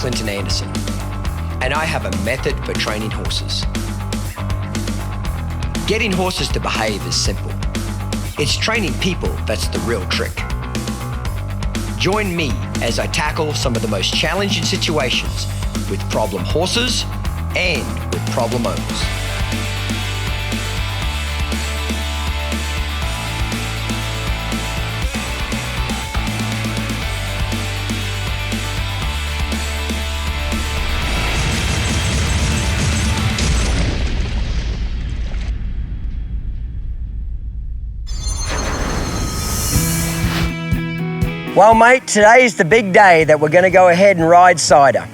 Clinton Anderson, and I have a method for training horses. Getting horses to behave is simple. It's training people that's the real trick. Join me as I tackle some of the most challenging situations with problem horses and with problem owners. Well, mate, today is the big day that we're going to go ahead and ride Cider.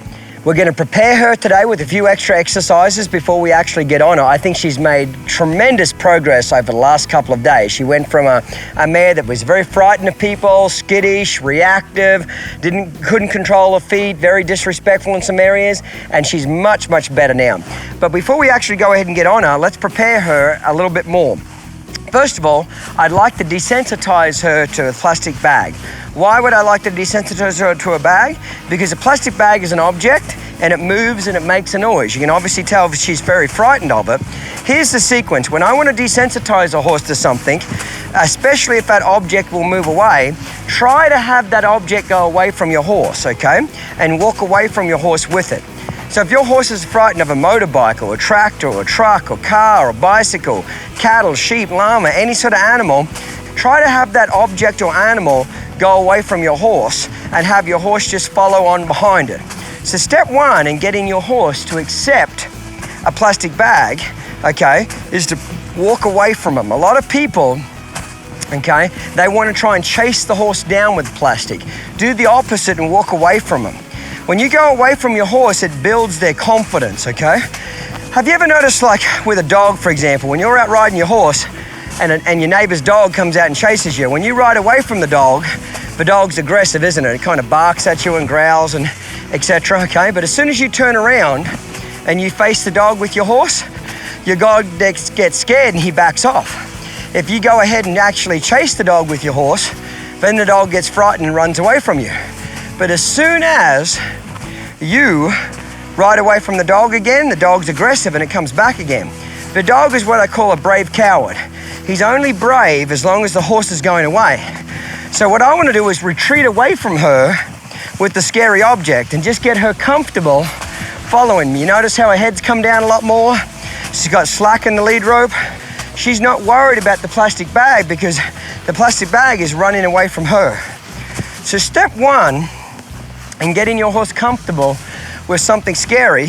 We're going to prepare her today with a few extra exercises before we actually get on her. I think she's made tremendous progress over the last couple of days. She went from a mare that was very frightened of people, skittish, reactive, couldn't control her feet, very disrespectful in some areas, and she's much, much better now. But before we actually go ahead and get on her, let's prepare her a little bit more. First of all, I'd like to desensitize her to a plastic bag. Why would I like to desensitize her to a bag? Because a plastic bag is an object and it moves and it makes a noise. You can obviously tell if she's very frightened of it. Here's the sequence. When I want to desensitize a horse to something, especially if that object will move away, try to have that object go away from your horse, okay? And walk away from your horse with it. So if your horse is frightened of a motorbike or a tractor or a truck or car or bicycle, cattle, sheep, llama, any sort of animal, try to have that object or animal go away from your horse and have your horse just follow on behind it. So step one in getting your horse to accept a plastic bag, okay, is to walk away from them. A lot of people, okay, they want to try and chase the horse down with plastic. Do the opposite and walk away from them. When you go away from your horse, it builds their confidence, okay? Have you ever noticed, like with a dog, for example, when you're out riding your horse and your neighbor's dog comes out and chases you, when you ride away from the dog's aggressive, isn't it? It kind of barks at you and growls and etc., okay? But as soon as you turn around and you face the dog with your horse, your dog gets scared and he backs off. If you go ahead and actually chase the dog with your horse, then the dog gets frightened and runs away from you. But as soon as you ride away from the dog again, the dog's aggressive and it comes back again. The dog is what I call a brave coward. He's only brave as long as the horse is going away. So what I want to do is retreat away from her with the scary object and just get her comfortable following me. You notice how her head's come down a lot more? She's got slack in the lead rope. She's not worried about the plastic bag because the plastic bag is running away from her. So step one in getting your horse comfortable with something scary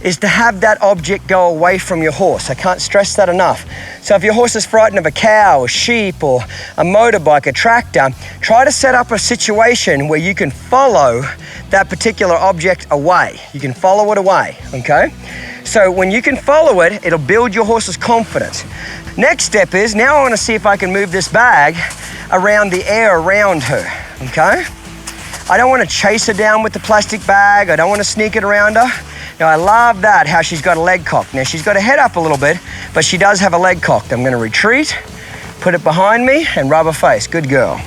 is to have that object go away from your horse. I can't stress that enough. So if your horse is frightened of a cow, a sheep, or a motorbike, a tractor, try to set up a situation where you can follow that particular object away. You can follow it away, okay? So when you can follow it, it'll build your horse's confidence. Next step is, now I want to see if I can move this bag around the air around her, okay? I don't want to chase her down with the plastic bag. I don't want to sneak it around her. Now I love that, how she's got a leg cocked. Now she's got her head up a little bit, but she does have a leg cocked. I'm going to retreat, put it behind me, and rub her face. Good girl.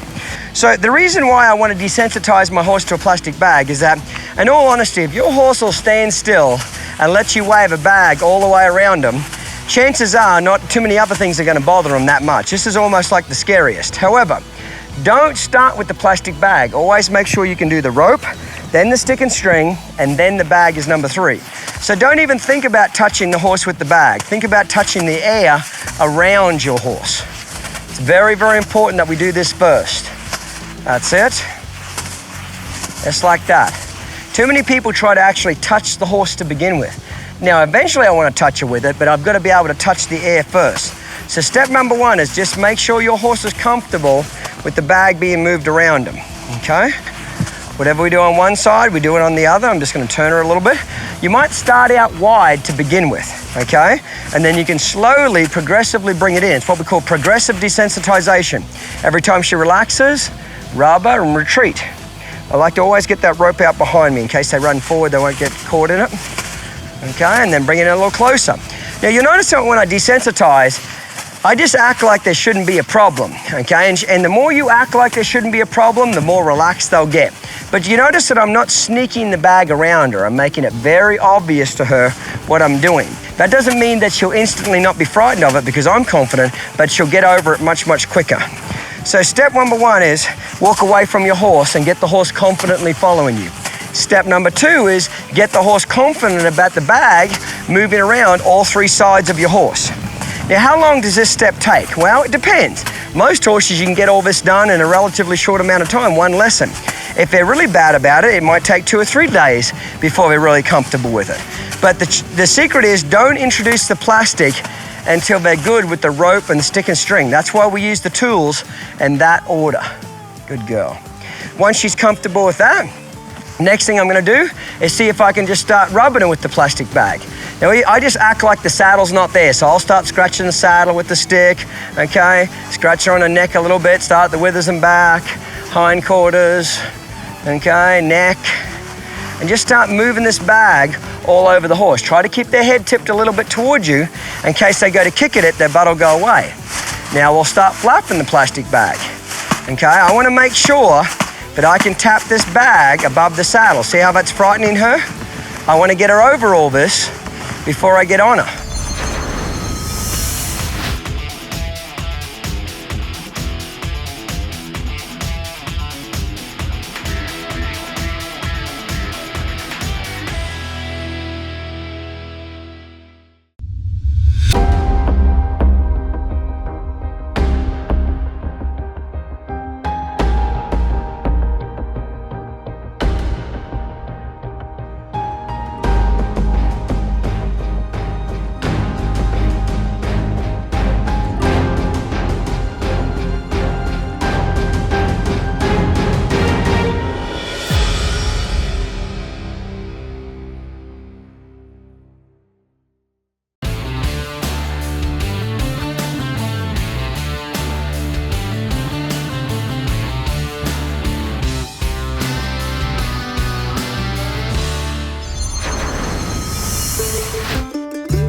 So the reason why I want to desensitize my horse to a plastic bag is that, in all honesty, if your horse will stand still and let you wave a bag all the way around him, chances are not too many other things are going to bother him that much. This is almost like the scariest. However, don't start with the plastic bag. Always make sure you can do the rope, then the stick and string, and then the bag is number 3. So don't even think about touching the horse with the bag. Think about touching the air around your horse. It's very, very important that we do this first. That's it. Just like that. Too many people try to actually touch the horse to begin with. Now, eventually I want to touch her with it, but I've got to be able to touch the air first. So step number 1 is just make sure your horse is comfortable with the bag being moved around him, okay? Whatever we do on one side, we do it on the other. I'm just going to turn her a little bit. You might start out wide to begin with, okay? And then you can slowly, progressively bring it in. It's what we call progressive desensitization. Every time she relaxes, rub her and retreat. I like to always get that rope out behind me in case they run forward, they won't get caught in it. Okay, and then bring it in a little closer. Now you'll notice that when I desensitize, I just act like there shouldn't be a problem, okay? And the more you act like there shouldn't be a problem, the more relaxed they'll get. But you notice that I'm not sneaking the bag around her. I'm making it very obvious to her what I'm doing. That doesn't mean that she'll instantly not be frightened of it because I'm confident, but she'll get over it much, much quicker. So step number 1 is walk away from your horse and get the horse confidently following you. Step number 2 is get the horse confident about the bag moving around all 3 sides of your horse. Now, how long does this step take? Well, it depends. Most horses, you can get all this done in a relatively short amount of time, 1 lesson. If they're really bad about it, it might take 2 or 3 days before they're really comfortable with it. But the secret is don't introduce the plastic until they're good with the rope and the stick and string. That's why we use the tools in that order. Good girl. Once she's comfortable with that, next thing I'm gonna do is see if I can just start rubbing her with the plastic bag. Now, I just act like the saddle's not there, so I'll start scratching the saddle with the stick, okay? Scratch her on the neck a little bit, start the withers and back, hindquarters, okay, neck, and just start moving this bag all over the horse. Try to keep their head tipped a little bit towards you in case they go to kick at it, their butt will go away. Now we'll start flapping the plastic bag, okay? I wanna make sure that I can tap this bag above the saddle. See how that's frightening her? I wanna get her over all this before I get on her.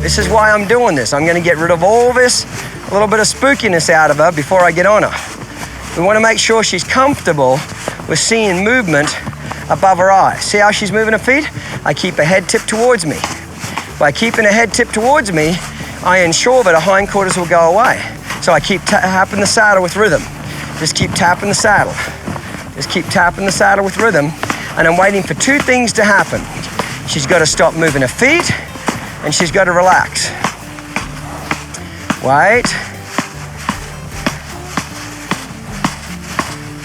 This is why I'm doing this. I'm gonna get rid of all this, a little bit of spookiness out of her before I get on her. We wanna make sure she's comfortable with seeing movement above her eyes. See how she's moving her feet? I keep her head tipped towards me. By keeping her head tipped towards me, I ensure that her hindquarters will go away. So I keep tapping the saddle with rhythm. Just keep tapping the saddle. Just keep tapping the saddle with rhythm. And I'm waiting for 2 things to happen. She's gotta stop moving her feet, and she's got to relax. Wait.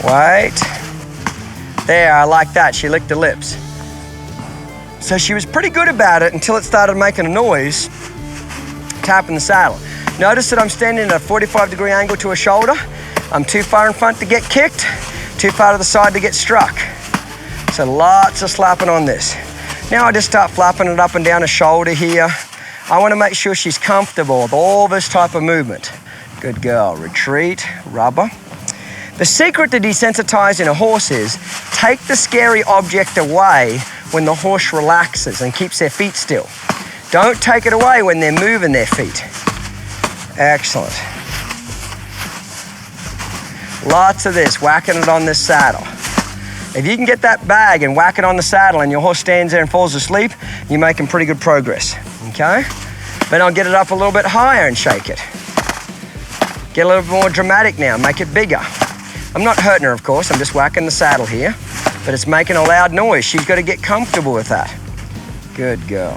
Wait. There, I like that. She licked her lips. So she was pretty good about it until it started making a noise, tapping the saddle. Notice that I'm standing at a 45-degree angle to her shoulder. I'm too far in front to get kicked, too far to the side to get struck. So lots of slapping on this. Now I just start flapping it up and down her shoulder here. I want to make sure she's comfortable with all this type of movement. Good girl. Retreat, rubber. The secret to desensitizing a horse is take the scary object away when the horse relaxes and keeps their feet still. Don't take it away when they're moving their feet. Excellent. Lots of this, whacking it on this saddle. If you can get that bag and whack it on the saddle and your horse stands there and falls asleep, you're making pretty good progress, okay? Then I'll get it up a little bit higher and shake it. Get a little bit more dramatic now, make it bigger. I'm not hurting her, of course, I'm just whacking the saddle here, but it's making a loud noise. She's got to get comfortable with that. Good girl.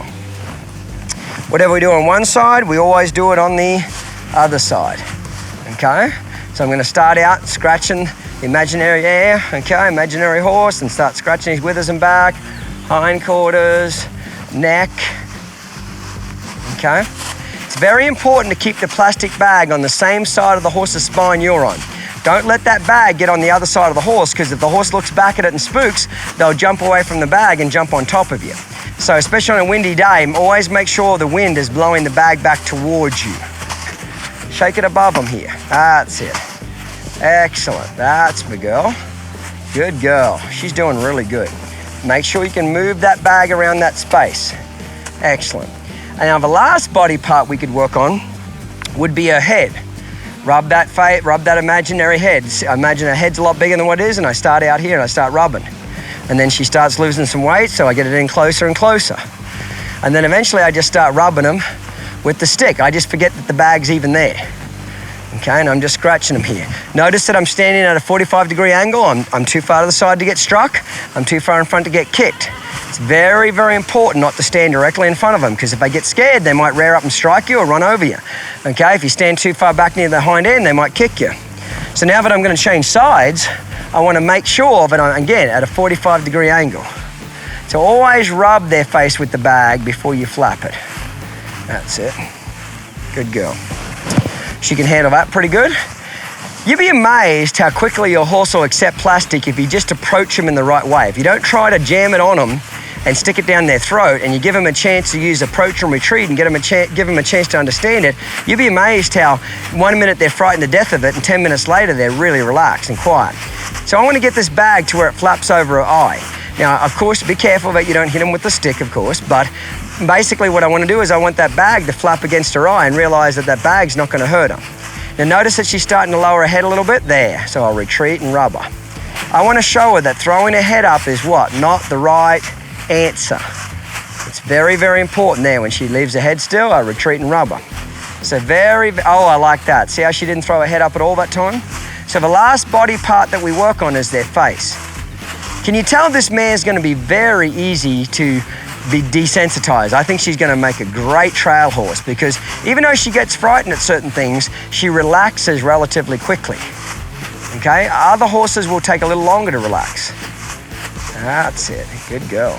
Whatever we do on one side, we always do it on the other side, okay? So I'm going to start out scratching the imaginary air, okay, imaginary horse, and start scratching his withers and back, hindquarters, neck, okay? It's very important to keep the plastic bag on the same side of the horse's spine you're on. Don't let that bag get on the other side of the horse, because if the horse looks back at it and spooks, they'll jump away from the bag and jump on top of you. So especially on a windy day, always make sure the wind is blowing the bag back towards you. Shake it above them here. That's it. Excellent. That's my girl. Good girl. She's doing really good. Make sure you can move that bag around that space. Excellent. And now the last body part we could work on would be her head. Rub that imaginary head. Imagine her head's a lot bigger than what it is, and I start out here and I start rubbing. And then she starts losing some weight, so I get it in closer and closer. And then eventually I just start rubbing them with the stick. I just forget that the bag's even there. Okay, and I'm just scratching them here. Notice that I'm standing at a 45-degree angle. I'm too far to the side to get struck. I'm too far in front to get kicked. It's very, very important not to stand directly in front of them, because if they get scared, they might rear up and strike you or run over you. Okay, if you stand too far back near the hind end, they might kick you. So now that I'm going to change sides, I want to make sure that I'm, again, at a 45-degree angle. So always rub their face with the bag before you flap it. That's it. Good girl. She can handle that pretty good. You'd be amazed how quickly your horse will accept plastic if you just approach them in the right way. If you don't try to jam it on them and stick it down their throat, and you give them a chance to use approach and retreat and give them a chance to understand it, you'd be amazed how 1 minute they're frightened to death of it, and 10 minutes later they're really relaxed and quiet. So I want to get this bag to where it flaps over her eye. Now, of course, be careful that you don't hit them with the stick, of course, but basically what I want to do is I want that bag to flap against her eye and realize that that bag's not going to hurt her. Now notice that she's starting to lower her head a little bit there, so I'll retreat and rub her. I want to show her that throwing her head up is what? Not the right answer. It's very, very important there. When she leaves her head still, I retreat and rub her. So oh, I like that. See how she didn't throw her head up at all that time? So the last body part that we work on is their face. Can you tell this mare's going to be very easy to be desensitized? I think she's going to make a great trail horse, because even though she gets frightened at certain things, she relaxes relatively quickly. Okay? Other horses will take a little longer to relax. That's it. Good girl.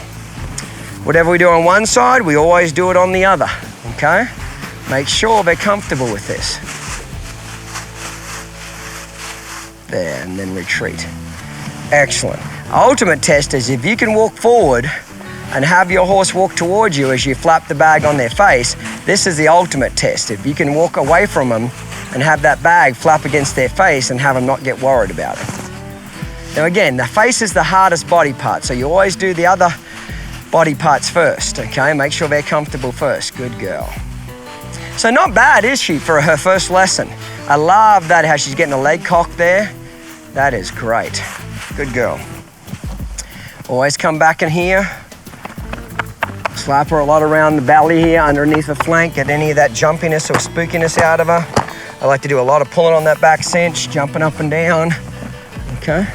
Whatever we do on one side, we always do it on the other. Okay? Make sure they're comfortable with this. There, and then retreat. Excellent. Ultimate test is if you can walk forward and have your horse walk towards you as you flap the bag on their face. This is the ultimate test. If you can walk away from them and have that bag flap against their face and have them not get worried about it. Now again, the face is the hardest body part, so you always do the other body parts first, okay? Make sure they're comfortable first. Good girl. So not bad, is she, for her first lesson? I love that, how she's getting a leg cock there. That is great. Good girl. Always come back in here. Slap her a lot around the belly here, underneath the flank, get any of that jumpiness or spookiness out of her. I like to do a lot of pulling on that back cinch, jumping up and down. Okay.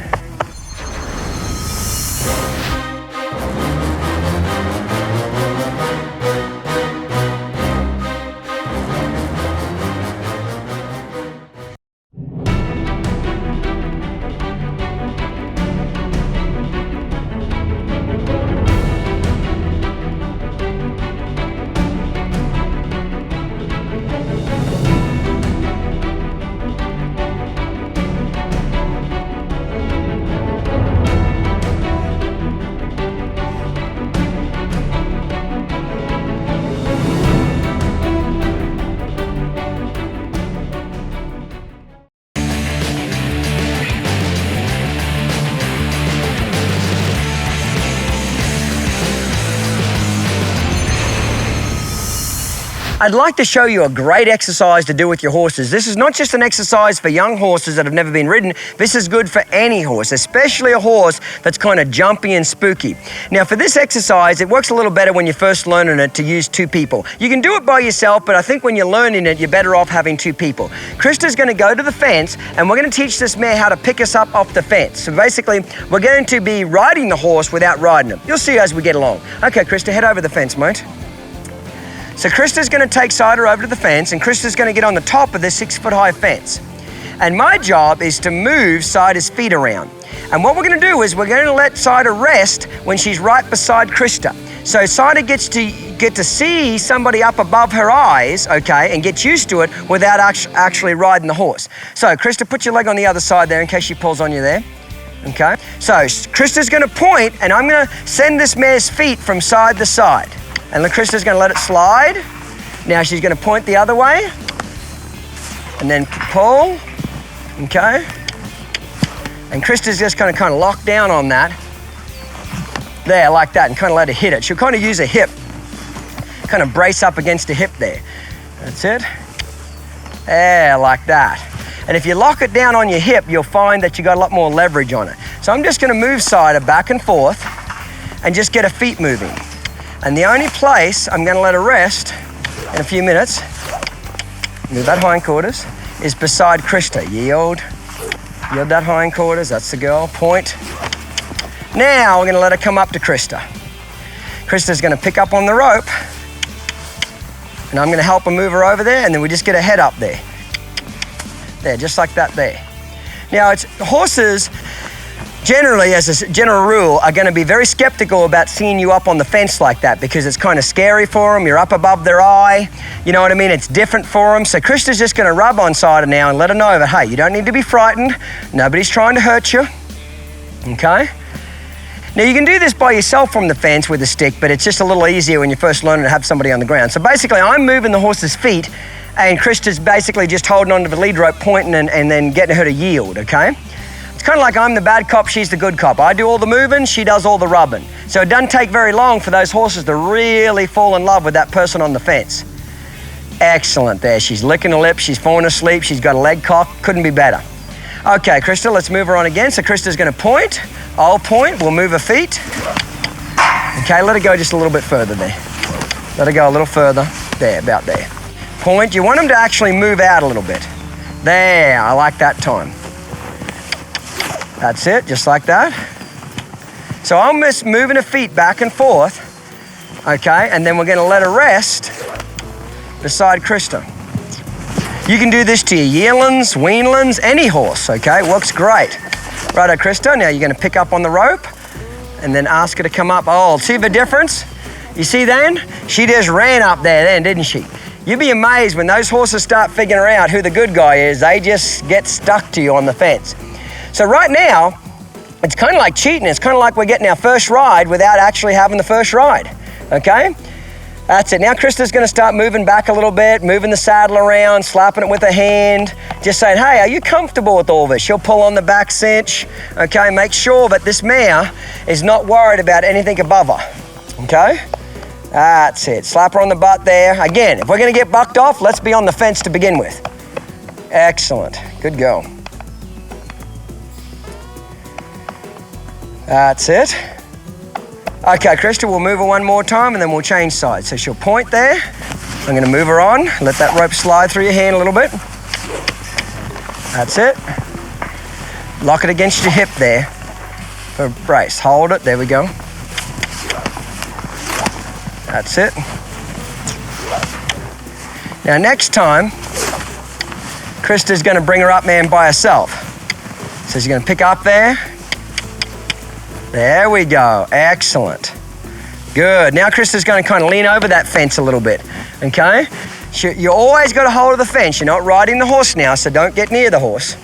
I'd like to show you a great exercise to do with your horses. This is not just an exercise for young horses that have never been ridden. This is good for any horse, especially a horse that's kind of jumpy and spooky. Now for this exercise, it works a little better when you're first learning it to use two people. You can do it by yourself, but I think when you're learning it, you're better off having two people. Krista's going to go to the fence, and we're going to teach this mare how to pick us up off the fence. So basically, we're going to be riding the horse without riding him. You'll see as we get along. Okay, Krista, head over the fence, mate. So Krista's going to take Cider over to the fence, and Krista's going to get on the top of this 6-foot-high fence. And my job is to move Cider's feet around. And what we're going to do is we're going to let Cider rest when she's right beside Krista. So Cider gets to see somebody up above her eyes, okay, and get used to it without actually riding the horse. So Krista, put your leg on the other side there in case she pulls on you there. Okay, so Krista's going to point, and I'm going to send this mare's feet from side to side. And Krista's going to let it slide. Now she's going to point the other way. And then pull. Okay. And Krista's just going to kind of lock down on that. There, like that, and kind of let her hit it. She'll kind of use a hip. Kind of brace up against the hip there. That's it. There, like that. And if you lock it down on your hip, you'll find that you got a lot more leverage on it. So I'm just gonna move Cider back and forth and just get her feet moving. And the only place I'm gonna let her rest in a few minutes, move that hindquarters, is beside Krista. Yield that hindquarters, that's the girl, point. Now we're gonna let her come up to Krista. Krista's gonna pick up on the rope, and I'm gonna help her move her over there, and then we just get her head up there. There, just like that there. Now, horses, generally, as a general rule, are gonna be very skeptical about seeing you up on the fence like that because it's kind of scary for them. You're up above their eye. You know what I mean? It's different for them. So Krista's just gonna rub on Cider now and let her know that, hey, you don't need to be frightened. Nobody's trying to hurt you, okay? Now you can do this by yourself from the fence with a stick, but it's just a little easier when you're first learning to have somebody on the ground. So basically I'm moving the horse's feet and Krista's basically just holding onto the lead rope, pointing and then getting her to yield, okay? It's kind of like I'm the bad cop, she's the good cop. I do all the moving, she does all the rubbing. So it doesn't take very long for those horses to really fall in love with that person on the fence. Excellent there, she's licking her lips, she's falling asleep, she's got a leg cock, couldn't be better. Okay, Krista, let's move her on again. So Krista's gonna point, I'll point, we'll move her feet. Okay, let her go just a little bit further there. Let her go a little further, there, about there. Point, you want them to actually move out a little bit. There, I like that time. That's it, just like that. So I'm just moving her feet back and forth, okay, and then we're gonna let her rest beside Krista. You can do this to your yearlings, weanlings, any horse, okay? Works great. Righto, Krista, now you're gonna pick up on the rope and then ask her to come up. Oh, see the difference? You see then? She just ran up there then, didn't she? You'd be amazed when those horses start figuring out who the good guy is, they just get stuck to you on the fence. So right now, it's kind of like cheating. It's kind of like we're getting our first ride without actually having the first ride, okay? That's it. Now Krista's gonna start moving back a little bit, moving the saddle around, slapping it with a hand, just saying, hey, are you comfortable with all this? She'll pull on the back cinch, okay? Make sure that this mare is not worried about anything above her, okay? That's it. Slap her on the butt there. Again, if we're gonna get bucked off, let's be on the fence to begin with. Excellent. Good go. That's it. Okay, Krista, we'll move her one more time and then we'll change sides. So she'll point there. I'm gonna move her on. Let that rope slide through your hand a little bit. That's it. Lock it against your hip there for a brace. Hold it, there we go. That's it. Now next time, Krista's gonna bring her up man by herself. So she's gonna pick up there. There we go, excellent. Good, now Krista's gonna kind of lean over that fence a little bit, okay? You always got a hold of the fence. You're not riding the horse now, so don't get near the horse.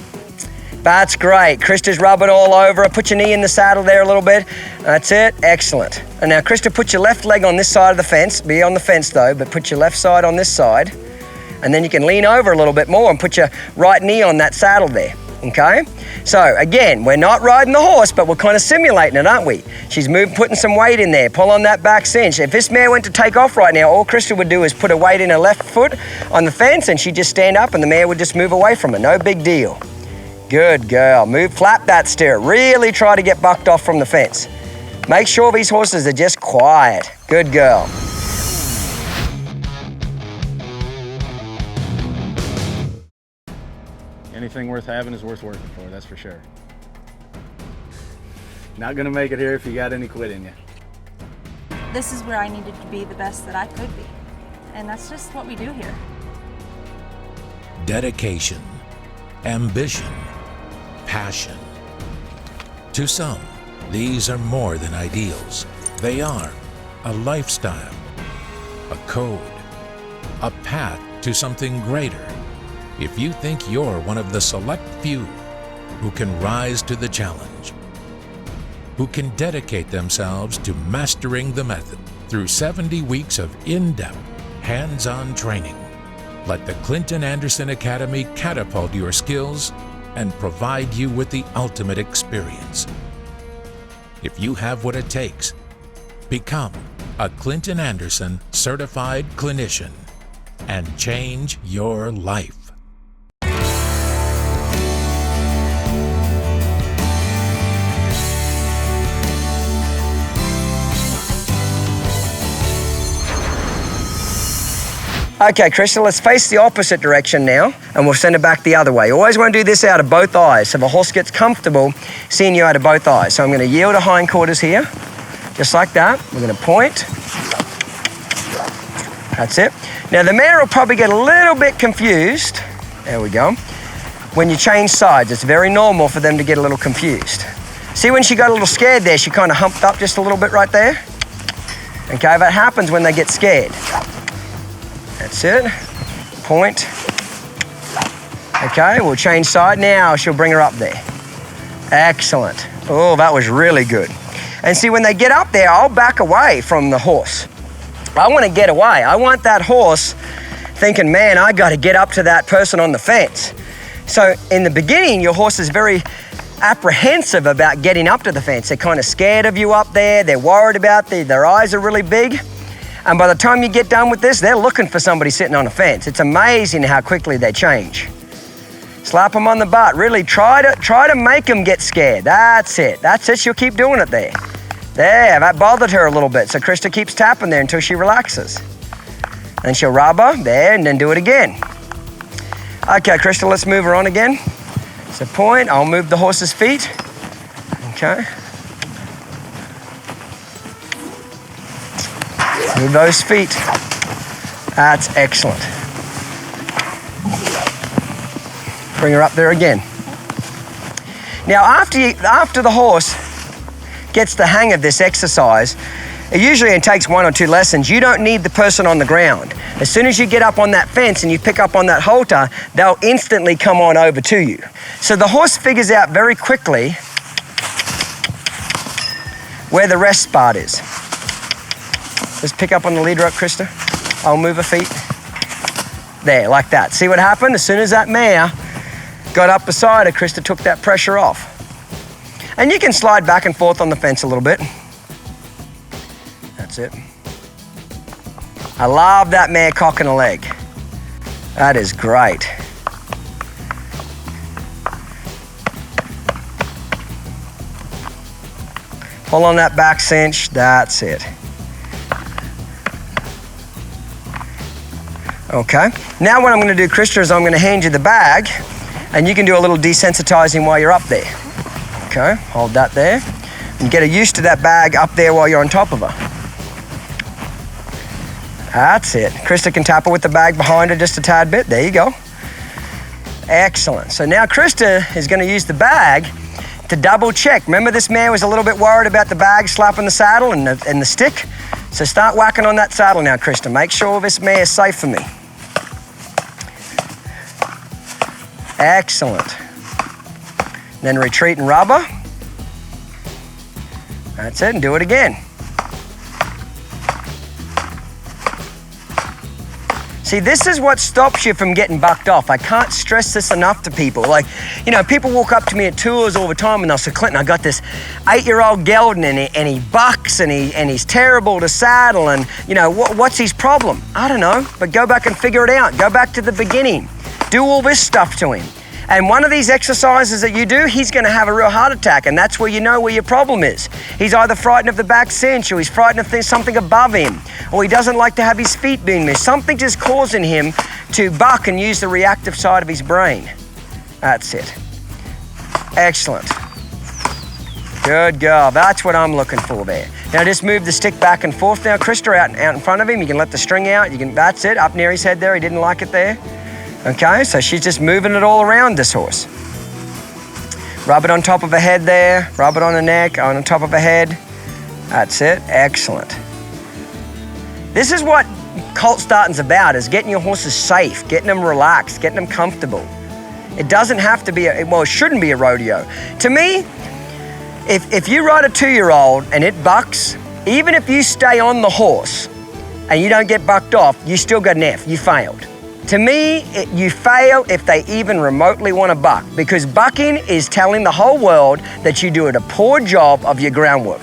That's great, Krista's rubbing all over her. Put your knee in the saddle there a little bit. That's it, excellent. And now Krista, put your left leg on this side of the fence. Be on the fence though, but put your left side on this side. And then you can lean over a little bit more and put your right knee on that saddle there. Okay? So again, we're not riding the horse, but we're kind of simulating it, aren't we? She's putting some weight in there. Pull on that back cinch. If this mare went to take off right now, all Krista would do is put her weight in her left foot on the fence and she'd just stand up and the mare would just move away from her. No big deal. Good girl. Flap that stirrup. Really try to get bucked off from the fence. Make sure these horses are just quiet. Good girl. Anything worth having is worth working for, that's for sure. Not gonna make it here if you got any quit in you. This is where I needed to be the best that I could be. And that's just what we do here. Dedication, ambition, passion. To some, these are more than ideals. They are a lifestyle, a code, a path to something greater. If you think you're one of the select few who can rise to the challenge, who can dedicate themselves to mastering the method through 70 weeks of in-depth, hands-on training, let the Clinton Anderson Academy catapult your skills and provide you with the ultimate experience. If you have what it takes, become a Clinton Anderson certified clinician and change your life. Okay, Krista, let's face the opposite direction now, and we'll send it back the other way. You always want to do this out of both eyes, so the horse gets comfortable seeing you out of both eyes. So I'm going to yield a hindquarters here, just like that. We're going to point. That's it. Now the mare will probably get a little bit confused. There we go. When you change sides, it's very normal for them to get a little confused. See when she got a little scared there, she kind of humped up just a little bit right there? Okay, that happens when they get scared. That's it. Point. Okay, we'll change side. Now she'll bring her up there. Excellent. Oh, that was really good. And see, when they get up there, I'll back away from the horse. I want to get away. I want that horse thinking, man, I got to get up to that person on the fence. So in the beginning, your horse is very apprehensive about getting up to the fence. They're kind of scared of you up there. They're worried about their eyes are really big. And by the time you get done with this, they're looking for somebody sitting on a fence. It's amazing how quickly they change. Slap them on the butt. Really try to make them get scared. That's it. That's it. She'll keep doing it there. There, that bothered her a little bit. So Krista keeps tapping there until she relaxes. Then she'll rub her there and then do it again. Okay, Krista, let's move her on again. So point, I'll move the horse's feet. Okay. Move those feet. That's excellent. Bring her up there again. Now, after the horse gets the hang of this exercise, it usually takes 1 or 2 lessons. You don't need the person on the ground. As soon as you get up on that fence and you pick up on that halter, they'll instantly come on over to you. So the horse figures out very quickly where the rest spot is. Just pick up on the lead rope, Krista. I'll move her feet. There, like that. See what happened? As soon as that mare got up beside her, Krista took that pressure off. And you can slide back and forth on the fence a little bit. That's it. I love that mare cocking a leg. That is great. Pull on that back cinch. That's it. Okay. Now what I'm going to do, Krista, is I'm going to hand you the bag, and you can do a little desensitizing while you're up there. Okay, hold that there. And get her used to that bag up there while you're on top of her. That's it. Krista can tap her with the bag behind her just a tad bit. There you go. Excellent. So now Krista is going to use the bag to double check. Remember, this mare was a little bit worried about the bag slapping the saddle and the stick? So start whacking on that saddle now, Krista. Make sure this mare is safe for me. Excellent. Then retreat and rub her. That's it, and do it again. See, this is what stops you from getting bucked off. I can't stress this enough to people. Like, you know, people walk up to me at tours all the time and they'll say, Clinton, I got this 8-year-old gelding and he bucks and he's terrible to saddle and, you know, what's his problem? I don't know, but go back and figure it out. Go back to the beginning. Do all this stuff to him. And one of these exercises that you do, he's going to have a real heart attack, and that's where you know where your problem is. He's either frightened of the back cinch, or he's frightened of something above him, or he doesn't like to have his feet being moved. Something just causing him to buck and use the reactive side of his brain. That's it. Excellent. Good girl. That's what I'm looking for there. Now just move the stick back and forth now, Krista, out in front of him. You can let the string out. That's it, up near his head there. He didn't like it there. Okay, so she's just moving it all around this horse. Rub it on top of her head there, rub it on her neck, on top of her head. That's it, excellent. This is what colt starting's about, is getting your horses safe, getting them relaxed, getting them comfortable. It doesn't have to be, it shouldn't be a rodeo. To me, if you ride a 2-year-old and it bucks, even if you stay on the horse and you don't get bucked off, you still got an F, you failed. To me, you fail if they even remotely want to buck, because bucking is telling the whole world that you do a poor job of your groundwork.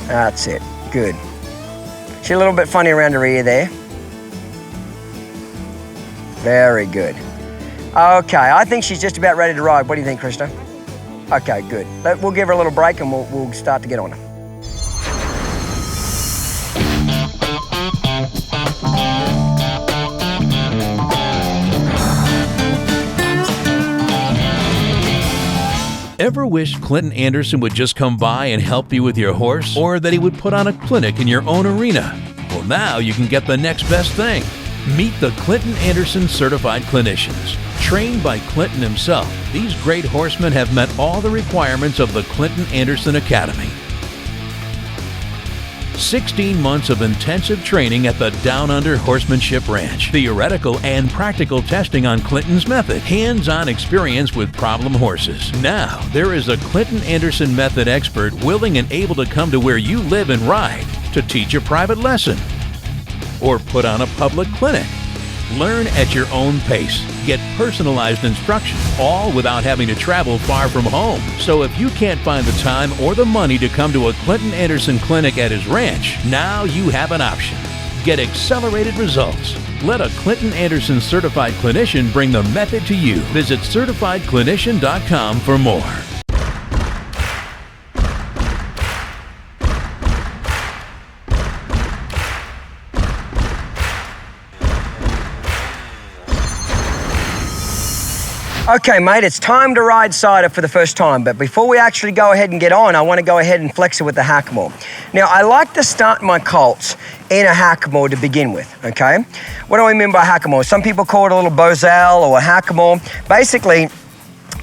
That's it, good. She's a little bit funny around her ear there. Very good. Okay, I think she's just about ready to ride. What do you think, Krista? Okay, good. We'll give her a little break and we'll start to get on her. Ever wished Clinton Anderson would just come by and help you with your horse, or that he would put on a clinic in your own arena? Well, now you can get the next best thing. Meet the Clinton Anderson Certified Clinicians. Trained by Clinton himself, these great horsemen have met all the requirements of the Clinton Anderson Academy. 16 months of intensive training at the Downunder Horsemanship Ranch. Theoretical and practical testing on Clinton's method. Hands-on experience with problem horses. Now, there is a Clinton Anderson method expert willing and able to come to where you live and ride to teach a private lesson or put on a public clinic. Learn at your own pace. Get personalized instruction, all without having to travel far from home. So if you can't find the time or the money to come to a Clinton Anderson clinic at his ranch, now you have an option. Get accelerated results. Let a Clinton Anderson certified clinician bring the method to you. Visit certifiedclinician.com for more. Okay, mate, it's time to ride Cider for the first time, but before we actually go ahead and get on, I want to go ahead and flex it with the hackamore. Now, I like to start my colts in a hackamore to begin with, okay? What do I mean by hackamore? Some people call it a little bozal or a hackamore. Basically,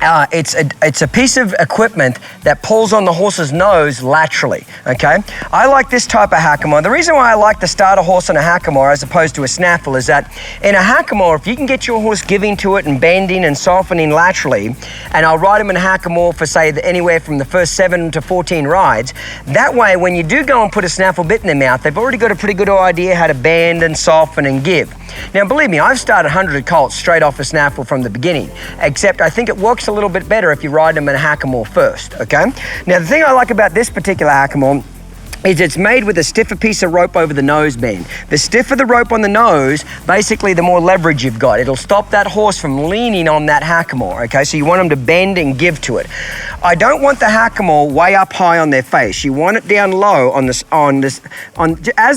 it's a piece of equipment that pulls on the horse's nose laterally, okay? I like this type of hackamore. The reason why I like to start a horse on a hackamore as opposed to a snaffle is that in a hackamore, if you can get your horse giving to it and bending and softening laterally, and I'll ride him in a hackamore for, say, anywhere from the first 7 to 14 rides, that way, when you do go and put a snaffle bit in their mouth, they've already got a pretty good idea how to bend and soften and give. Now, believe me, I've started 100 colts straight off a snaffle from the beginning, except I think it works a little bit better if you ride them in a hackamore first, okay? Now, the thing I like about this particular hackamore is it's made with a stiffer piece of rope over the nose bend. The stiffer the rope on the nose, basically the more leverage you've got. It'll stop that horse from leaning on that hackamore, okay? So you want them to bend and give to it. I don't want the hackamore way up high on their face. You want it down low on as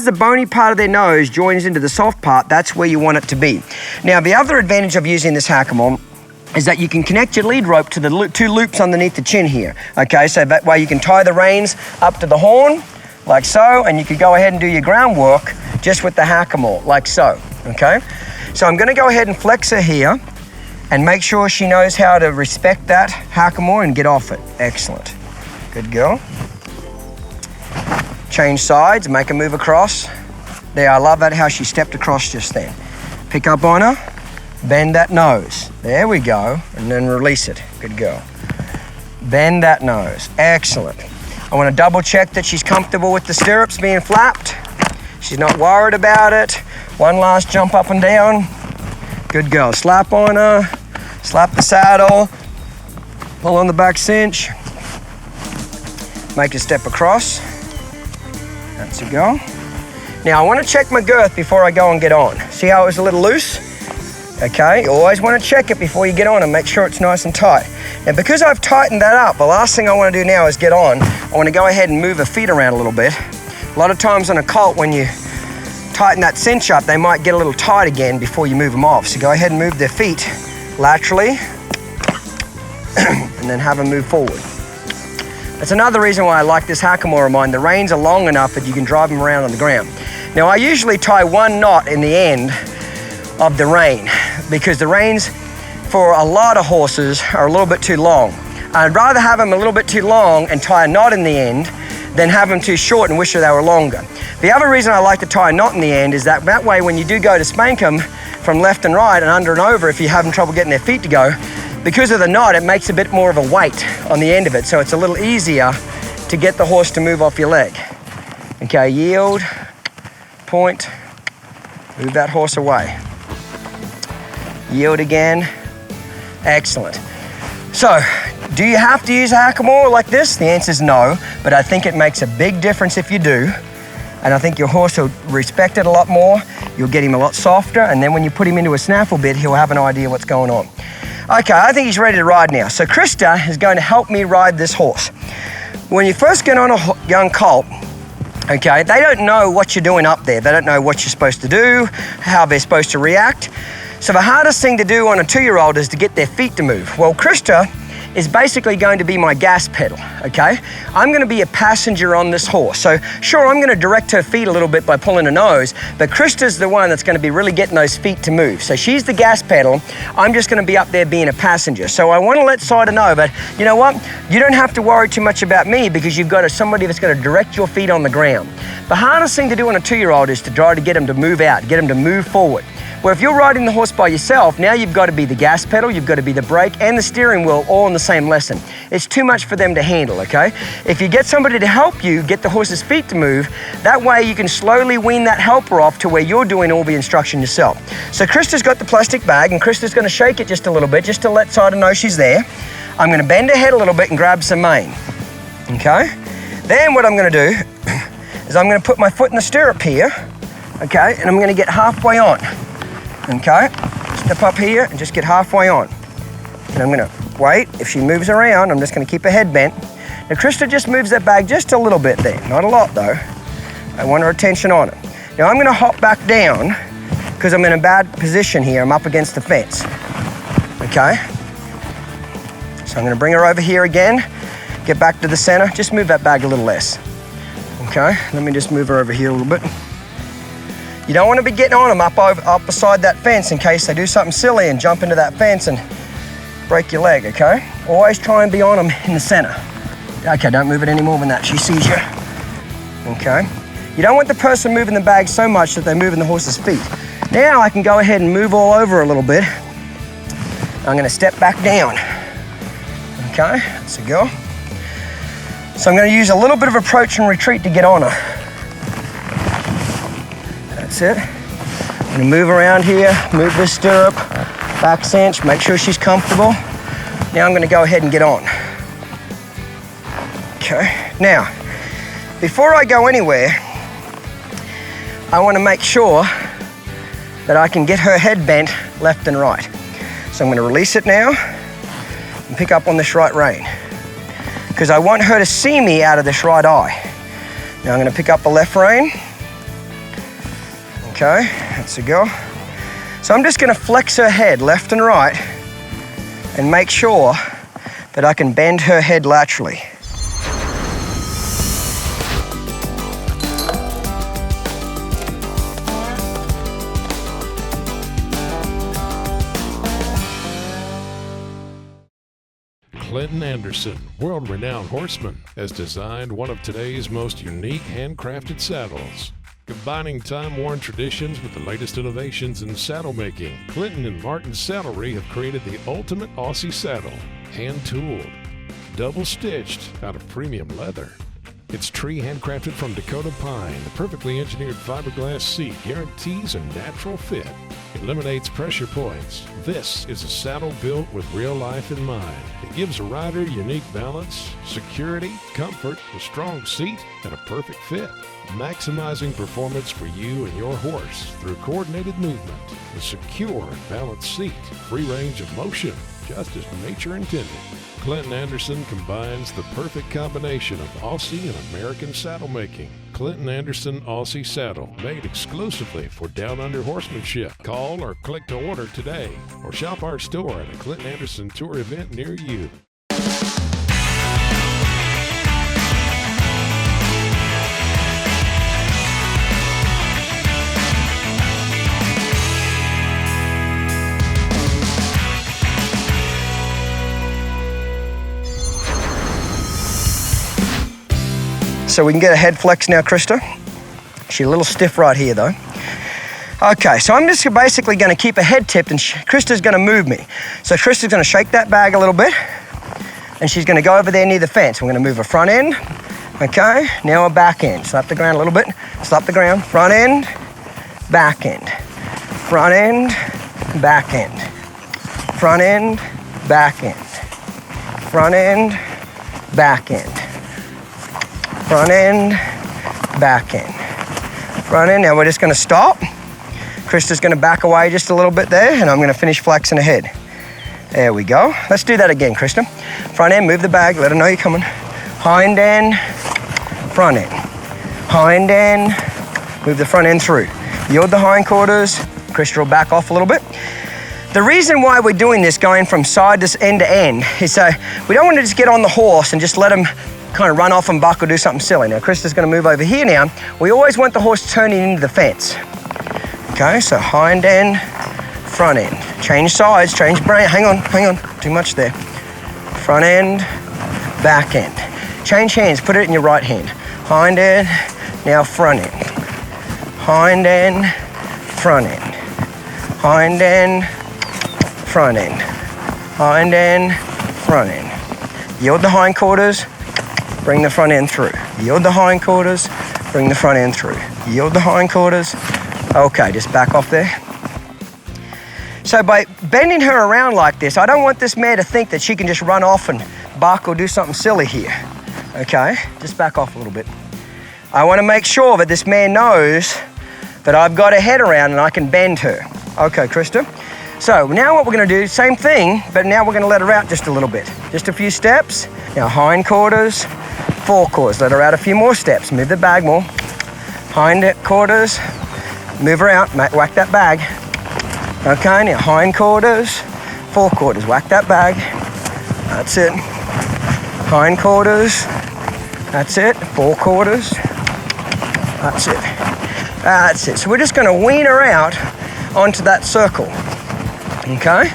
the bony part of their nose joins into the soft part, that's where you want it to be. Now, the other advantage of using this hackamore is that you can connect your lead rope to the two loops underneath the chin here, okay? So that way you can tie the reins up to the horn, like so, and you could go ahead and do your groundwork just with the hackamore, like so, okay? So I'm gonna go ahead and flex her here and make sure she knows how to respect that hackamore and get off it. Excellent, good girl. Change sides, make her move across. There, I love that how she stepped across just then. Pick up on her, bend that nose. There we go, and then release it, good girl. Bend that nose, excellent. I want to double check that she's comfortable with the stirrups being flapped. She's not worried about it. One last jump up and down. Good girl. Slap on her, slap the saddle, pull on the back cinch, make a step across. That's a go. Now I want to check my girth before I go and get on. See how it was a little loose? Okay, you always want to check it before you get on and make sure it's nice and tight. Now, because I've tightened that up, the last thing I want to do now is get on. I want to go ahead and move her feet around a little bit. A lot of times on a colt, when you tighten that cinch up, they might get a little tight again before you move them off. So go ahead and move their feet laterally and then have them move forward. That's another reason why I like this hackamore of mine. The reins are long enough that you can drive them around on the ground. Now, I usually tie one knot in the end of the rein because the reins for a lot of horses are a little bit too long. I'd rather have them a little bit too long and tie a knot in the end than have them too short and wish that they were longer. The other reason I like to tie a knot in the end is that way when you do go to spank them from left and right and under and over, if you're having trouble getting their feet to go, because of the knot, it makes a bit more of a weight on the end of it, so it's a little easier to get the horse to move off your leg. Okay, yield, point, move that horse away. Yield again. Excellent. So, do you have to use a hackamore like this? The answer is no, but I think it makes a big difference if you do. And I think your horse will respect it a lot more. You'll get him a lot softer, and then when you put him into a snaffle bit, he'll have an idea what's going on. Okay, I think he's ready to ride now. So Krista is going to help me ride this horse. When you first get on a young colt, okay, they don't know what you're doing up there. They don't know what you're supposed to do, how they're supposed to react. So the hardest thing to do on a 2-year-old is to get their feet to move. Well, Krista is basically going to be my gas pedal, okay? I'm gonna be a passenger on this horse. So sure, I'm gonna direct her feet a little bit by pulling her nose, but Krista's the one that's gonna be really getting those feet to move. So she's the gas pedal, I'm just gonna be up there being a passenger. So I wanna let Cider know, but you know what? You don't have to worry too much about me because you've got somebody that's gonna direct your feet on the ground. The hardest thing to do on a 2-year-old is to try to get them to move out, get them to move forward. Where if you're riding the horse by yourself, now you've got to be the gas pedal, you've got to be the brake and the steering wheel all in the same lesson. It's too much for them to handle, okay? If you get somebody to help you get the horse's feet to move, that way you can slowly wean that helper off to where you're doing all the instruction yourself. So Krista's got the plastic bag and Krista's going to shake it just a little bit just to let Cider know she's there. I'm going to bend her head a little bit and grab some mane, okay? Then what I'm going to do is I'm going to put my foot in the stirrup here, okay? And I'm going to get halfway on. Okay, step up here and just get halfway on. And I'm gonna wait. If she moves around, I'm just gonna keep her head bent. Now Krista just moves that bag just a little bit there, not a lot though. I want her attention on it. Now I'm gonna hop back down because I'm in a bad position here. I'm up against the fence, okay? So I'm gonna bring her over here again, get back to the center. Just move that bag a little less, okay? Let me just move her over here a little bit. You don't want to be getting on them up beside that fence in case they do something silly and jump into that fence and break your leg, okay? Always try and be on them in the center. Okay, don't move it any more than that. She sees you, okay? You don't want the person moving the bag so much that they're moving the horse's feet. Now I can go ahead and move all over a little bit. I'm gonna step back down, okay? That's a go. So I'm gonna use a little bit of approach and retreat to get on her. That's it. I'm gonna move around here, move this stirrup, back cinch, make sure she's comfortable. Now I'm gonna go ahead and get on. Okay, now, before I go anywhere, I wanna make sure that I can get her head bent left and right. So I'm gonna release it now and pick up on this right rein because I want her to see me out of this right eye. Now I'm gonna pick up the left rein. Okay, that's a go. So I'm just gonna flex her head left and right and make sure that I can bend her head laterally. Clinton Anderson, world-renowned horseman, has designed one of today's most unique handcrafted saddles. Combining time-worn traditions with the latest innovations in saddle making, Clinton and Martin Saddlery have created the ultimate Aussie saddle, hand-tooled, double-stitched out of premium leather. It's tree handcrafted from Dakota pine. The perfectly engineered fiberglass seat guarantees a natural fit. Eliminates pressure points. This is a saddle built with real life in mind. It gives a rider unique balance, security, comfort, a strong seat, and a perfect fit. Maximizing performance for you and your horse through coordinated movement, a secure and balanced seat, free range of motion, just as nature intended. Clinton Anderson combines the perfect combination of Aussie and American saddle making. Clinton Anderson Aussie Saddle, made exclusively for Downunder Horsemanship. Call or click to order today, or shop our store at a Clinton Anderson Tour event near you. So we can get a head flex now, Krista. She's a little stiff right here though. Okay, so I'm just basically gonna keep her head tipped and Krista's gonna move me. So Krista's gonna shake that bag a little bit and she's gonna go over there near the fence. We're gonna move her front end, okay? Now her back end. Slap the ground a little bit, slap the ground. Front end, back end. Front end, back end. Front end, back end. Front end, back end. Front end, back end. Front end, now we're just gonna stop. Krista's gonna back away just a little bit there and I'm gonna finish flexing ahead. There we go. Let's do that again, Krista. Front end, move the bag, let her know you're coming. Hind end, front end. Hind end, move the front end through. Yield the hindquarters. Krista will back off a little bit. The reason why we're doing this, going from side to end to end, is so we don't want to just get on the horse and just let him kind of run off and buck or do something silly. Now, Krista's going to move over here now. We always want the horse turning into the fence. Okay, so hind end, front end. Change sides, change brain. Hang on, too much there. Front end, back end. Change hands, put it in your right hand. Hind end, now front end. Hind end, front end. Hind end, front end. Hind end, front end. Yield the hindquarters, bring the front end through. Yield the hindquarters, bring the front end through. Yield the hindquarters. Okay, just back off there. So by bending her around like this, I don't want this mare to think that she can just run off and buck or do something silly here. Okay, just back off a little bit. I want to make sure that this mare knows that I've got her head around and I can bend her. Okay, Krista. So now what we're going to do, same thing, but now we're going to let her out just a little bit. Just a few steps. Now hindquarters, forequarters. Let her out a few more steps. Move the bag more. Hindquarters, move her out, whack that bag. Okay, now hindquarters, forequarters. Whack that bag. That's it. Hindquarters. That's it. Forequarters. That's it. That's it. So we're just going to wean her out onto that circle. Okay?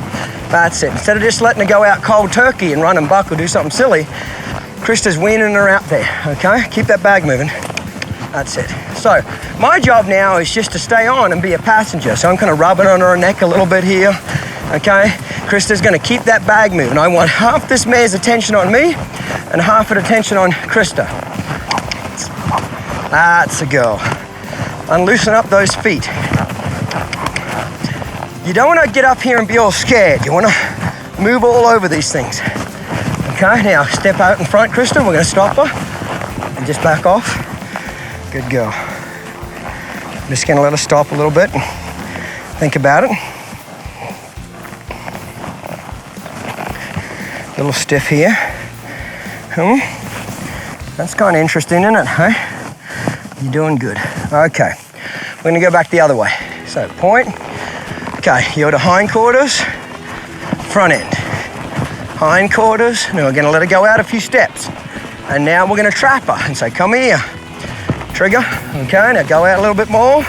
That's it. Instead of just letting her go out cold turkey and run and buck or do something silly, Krista's weaning her out there. Okay? Keep that bag moving. That's it. So my job now is just to stay on and be a passenger. So I'm kind of rubbing on her neck a little bit here. Okay? Krista's going to keep that bag moving. I want half this mare's attention on me and half of attention on Krista. That's a girl. Unloosen up those feet. You don't want to get up here and be all scared. You want to move all over these things. Okay, now step out in front, Krista. We're going to stop her and just back off. Good girl. I'm just going to let her stop a little bit and think about it. A little stiff here. That's kind of interesting, isn't it? Hey? You're doing good. Okay, we're going to go back the other way. So point. Okay, yield to hindquarters, front end. Hindquarters. Now we're going to let her go out a few steps. And now we're going to trap her and say, come here. Trigger. Okay, now go out a little bit more.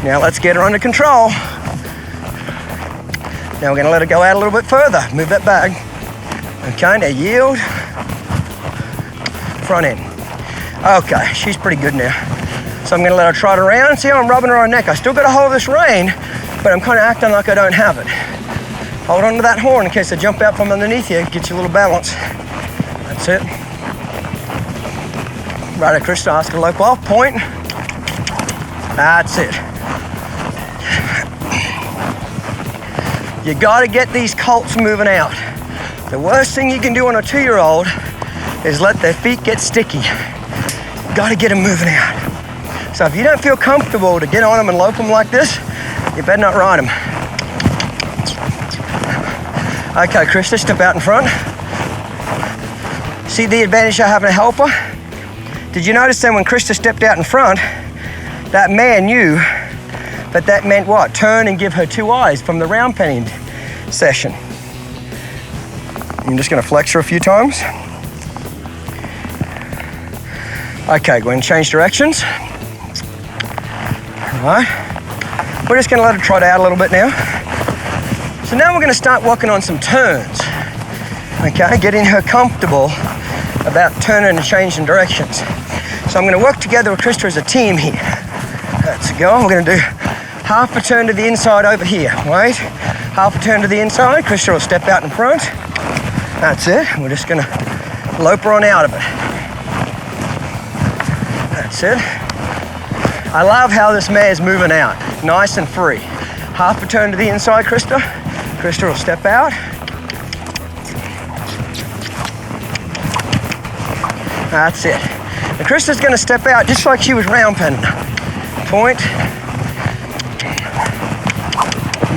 Now let's get her under control. Now we're going to let her go out a little bit further. Move that bag. Okay, now yield. Front end. Okay, she's pretty good now. So I'm going to let her trot around. See how I'm rubbing her on her neck? I still got a hold of this rein, but I'm kind of acting like I don't have it. Hold on to that horn in case I jump out from underneath you. Get you a little balance. That's it. Right, Krista, ask her to lope off. Point. That's it. You got to get these colts moving out. The worst thing you can do on a 2-year-old is let their feet get sticky. You got to get them moving out. So if you don't feel comfortable to get on them and lope them like this, you better not ride them. Okay, Krista, step out in front. See the advantage of having a helper? Did you notice then when Krista stepped out in front, that mare knew that that meant what? Turn and give her 2 eyes from the round penning session. I'm just going to flex her a few times. Okay, go ahead and change directions. All right. We're just going to let her trot out a little bit now. So now we're going to start working on some turns. Okay, getting her comfortable about turning and changing directions. So I'm going to work together with Krista as a team here. Let's go. We're going to do half a turn to the inside over here. Wait. Half a turn to the inside. Krista will step out in front. That's it. We're just going to lope her on out of it. That's it. I love how this mare is moving out. Nice and free. Half a turn to the inside, Krista. Krista will step out. That's it. And Krista's going to step out just like she was round penning. Point.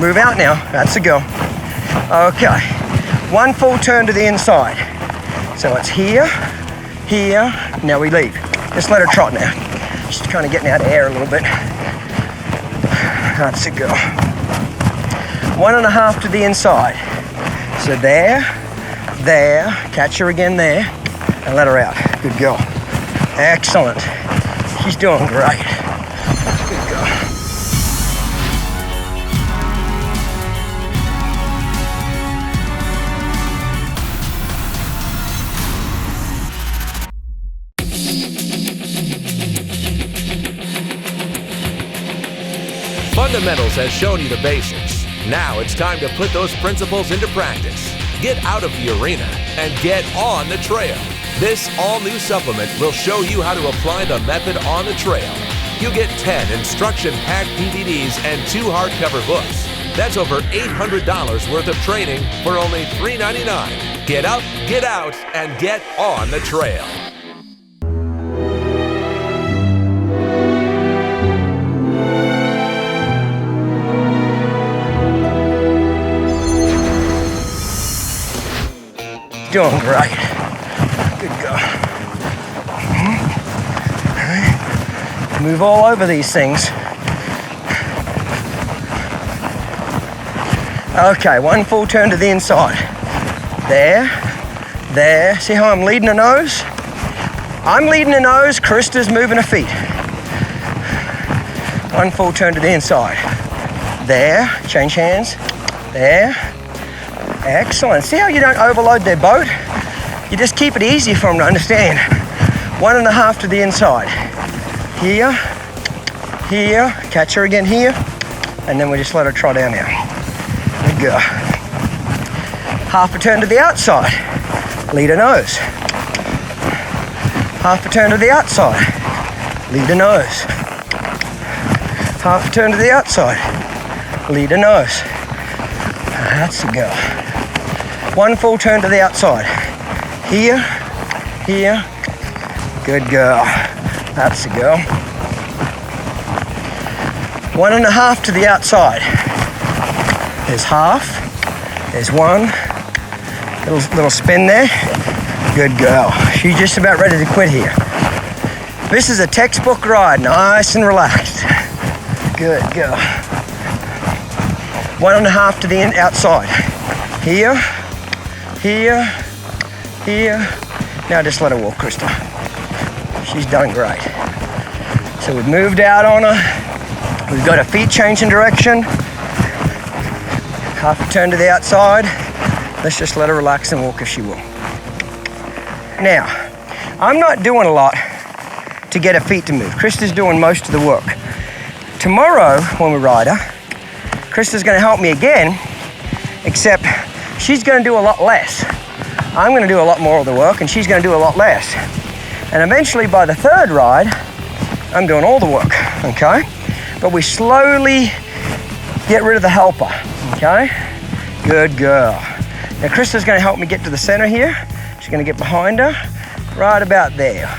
Move out now. That's a go. Okay. 1 full turn to the inside. So it's here, here. Now we leave. Just let her trot now. She's kind of getting out of air a little bit. That's a go. 1.5 to the inside. So there, catch her again there, and let her out. Good girl. Excellent. She's doing great. Good girl. Fundamentals has shown you the basics. Now it's time to put those principles into practice. Get out of the arena and get on the trail. This all-new supplement will show you how to apply the method on the trail. You get 10 instruction-packed DVDs and 2 hardcover books. That's over $800 worth of training for only $3.99. Get up, get out, and get on the trail. Doing great. Good girl. Move all over these things. Okay, 1 full turn to the inside. There. See how I'm leading the nose? I'm leading the nose, Krista's moving her feet. 1 full turn to the inside. There, change hands. There. Excellent. See how you don't overload their boat? You just keep it easy for them to understand. 1.5 to the inside. Here, catch her again here, and then we just let her trot down here. Good girl. Half a turn to the outside. Lead her nose. Half a turn to the outside. Lead her nose. Half a turn to the outside. Lead her nose. That's the girl. 1 full turn to the outside. Here. Good girl. That's the girl. 1.5 to the outside. There's half. There's 1. Little spin there. Good girl. She's just about ready to quit here. This is a textbook ride, nice and relaxed. Good girl. 1.5 to the outside. Here. Now just let her walk, Krista. She's done great. So we've moved out on her. We've got her feet changing direction. Half a turn to the outside. Let's just let her relax and walk if she will. Now, I'm not doing a lot to get her feet to move. Krista's doing most of the work. Tomorrow, when we ride her, Krista's gonna help me again, except she's gonna do a lot less. I'm gonna do a lot more of the work and she's gonna do a lot less. And eventually by the 3rd ride, I'm doing all the work, okay? But we slowly get rid of the helper, okay? Good girl. Now Krista's gonna help me get to the center here. She's gonna get behind her, right about there.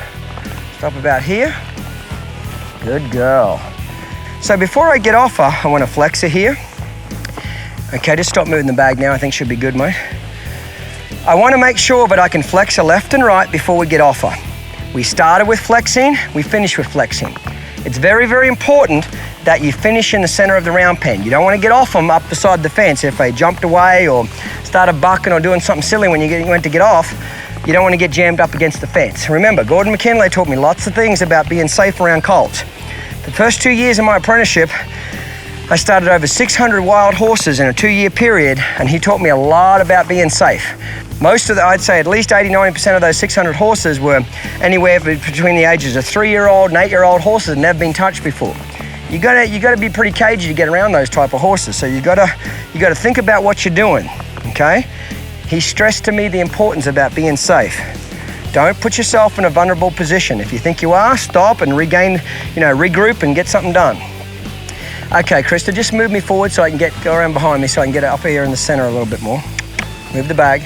Stop about here. Good girl. So before I get off her, I wanna flex her here. Okay, just stop moving the bag now. I think she'll be good, mate. I wanna make sure that I can flex her left and right before we get off her. We started with flexing, we finish with flexing. It's very, very important that you finish in the center of the round pen. You don't want to get off them up beside the fence. If they jumped away or started bucking or doing something silly when you went to get off, you don't want to get jammed up against the fence. Remember, Gordon McKinley taught me lots of things about being safe around colts. The first 2 years of my apprenticeship, I started over 600 wild horses in a 2-year period, and he taught me a lot about being safe. Most of I'd say at least 80-90% of those 600 horses were anywhere between the ages of 3-year-old and 8-year-old horses and never been touched before. You gotta be pretty cagey to get around those type of horses. So you gotta think about what you're doing, okay? He stressed to me the importance about being safe. Don't put yourself in a vulnerable position. If you think you are, stop and regroup and get something done. Okay, Krista, just move me forward so I can go around behind me so I can get up here in the center a little bit more. Move the bag.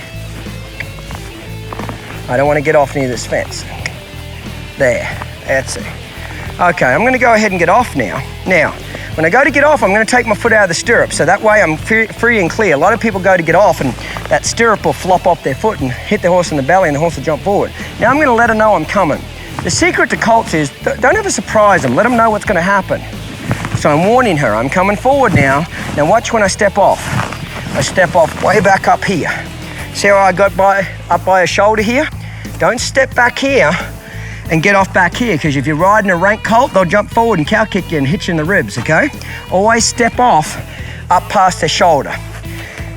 I don't want to get off near this fence. There, that's it. Okay, I'm gonna go ahead and get off now. Now, when I go to get off, I'm gonna take my foot out of the stirrup, so that way I'm free and clear. A lot of people go to get off and that stirrup will flop off their foot and hit the horse in the belly and the horse will jump forward. Now I'm gonna let her know I'm coming. The secret to colts is, don't ever surprise them. Let them know what's gonna happen. So I'm warning her, I'm coming forward now. Now watch when I step off. I step off way back up here. See how I got up by her shoulder here? Don't step back here and get off back here, because if you're riding a rank colt, they'll jump forward and cow kick you and hit you in the ribs, okay? Always step off up past the shoulder.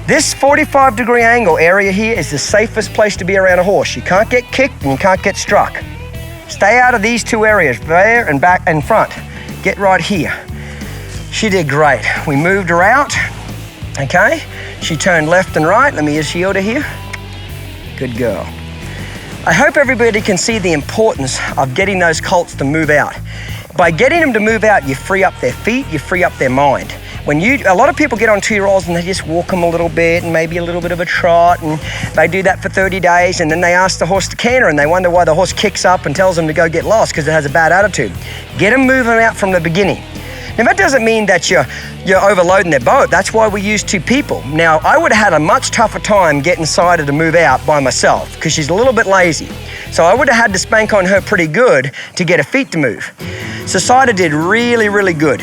This 45-degree angle area here is the safest place to be around a horse. You can't get kicked and you can't get struck. Stay out of these two areas, there and back and front. Get right here. She did great. We moved her out, okay? She turned left and right. Let me just yield her here. Good girl. I hope everybody can see the importance of getting those colts to move out. By getting them to move out, you free up their feet, you free up their mind. A lot of people get on 2-year-olds and they just walk them a little bit and maybe a little bit of a trot, and they do that for 30 days and then they ask the horse to canter and they wonder why the horse kicks up and tells them to go get lost because it has a bad attitude. Get them moving out from the beginning. Now that doesn't mean that you're overloading their boat. That's why we use 2 people. Now I would have had a much tougher time getting Cider to move out by myself because she's a little bit lazy. So I would have had to spank on her pretty good to get her feet to move. So Cider did really, really good.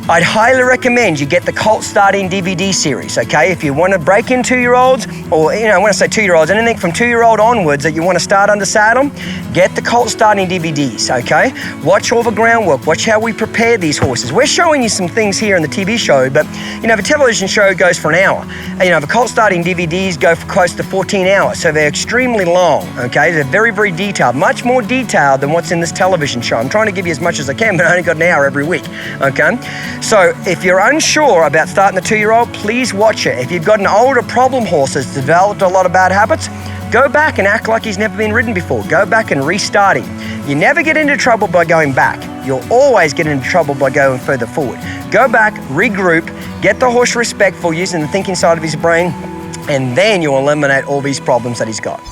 I'd highly recommend you get the Colt Starting DVD series, okay? If you want to break in 2-year-olds, or when I say 2-year-olds, anything from 2-year-old onwards that you want to start under saddle, get the Colt Starting DVDs, okay? Watch all the groundwork, watch how we prepare these horses. We're showing you some things here in the TV show, but the television show goes for an hour. The Colt Starting DVDs go for close to 14 hours, so they're extremely long, okay? They're very, very detailed, much more detailed than what's in this television show. I'm trying to give you as much as I can, but I only got an hour every week, okay? So if you're unsure about starting the 2-year-old, please watch it. If you've got an older problem horse that's developed a lot of bad habits, go back and act like he's never been ridden before. Go back and restart him. You never get into trouble by going back. You'll always get into trouble by going further forward. Go back, regroup, get the horse respectful using the thinking side of his brain, and then you'll eliminate all these problems that he's got.